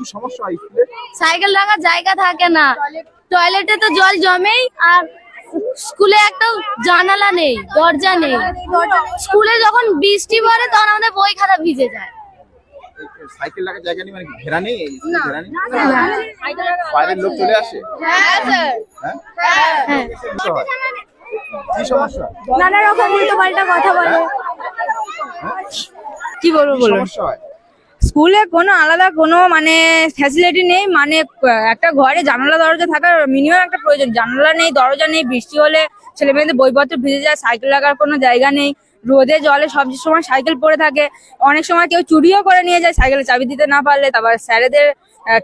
কি সমস্যা হয় স্কুলে? সাইকেল রাখার জায়গা থাকে না, টয়লেটে তো জল জমেই, আর স্কুলে একটা জানালা নেই, দরজা নেই। স্কুলে যখন বৃষ্টি পড়ে তখন আমাদের বই খাতা ভিজে যায়। সাইকেল রাখার জায়গা নেই মানে ঘেরা নেই? ঘেরা নেই, বাইরের লোক চলে আসে? হ্যাঁ স্যার। হ্যাঁ, হ্যাঁ, সমস্যা হয়। কি সমস্যা? নানা রকম উল্টো পাল্টা কথা বলে। কি বলবো কি বলুন, সমস্যা হয়? স্কুলে কোনো আলাদা কোনো মানে ফ্যাসিলিটি নেই, মানে একটা ঘরে জানালা দরজা থাকার মিনিমাম একটা প্রয়োজন। জানালা নেই, দরজা নেই, বৃষ্টি হলে ছেলে মেয়েদের বইপত্র ভিজে যায়, সাইকেল রাখার কোনো জায়গা নেই, রোদে জলে সব সময় সাইকেল পড়ে থাকে। অনেক সময় কেউ চুরিও করে নিয়ে যায় সাইকেলে চাবি দিতে না পারলে। তারপর স্যারেদের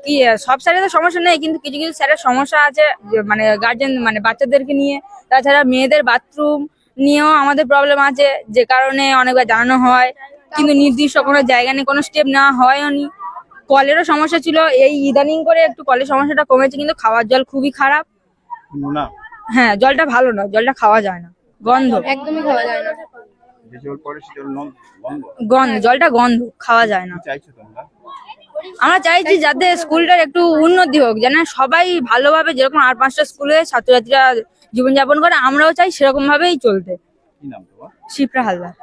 কি সব স্যারেদের সমস্যা নেই, কিন্তু কিছু কিছু স্যারের সমস্যা আছে, মানে গার্জেন মানে বাচ্চাদেরকে নিয়ে। তাছাড়া মেয়েদের বাথরুম নিয়েও আমাদের প্রবলেম আছে, যে কারণে অনেকবার জানানো হয়, কিন্তু নির্দিষ্ট কোনো জায়গা নেই, কোনো স্টেপ নেওয়া হয়নি। কলেরও সমস্যা ছিল, এই ইদানিং করে একটু কলের সমস্যাটা কমেছে, কিন্তু খাওয়ার জল খুবই খারাপ। না, হ্যাঁ, জলটা ভালো না, জলটা খাওয়া যায় না, গন্ধ, একদমই খাওয়া যায় না। যে জল পড়ে সে জল বন্ধ। গন্ধ, জলটা গন্ধ, খাওয়া যায় না। কি চাইছো তোমরা? আমরা চাইছি যাতে স্কুলটার একটু উন্নতি হোক, যেন সবাই ভালোভাবে, যেরকম আর 5টা স্কুলে ছাত্রছাত্রীরা জীবনযাপন করে, আমরাও চাই সেরকম ভাবেই চলতে। কি নাম তোমার? শিপ্রা হালদার।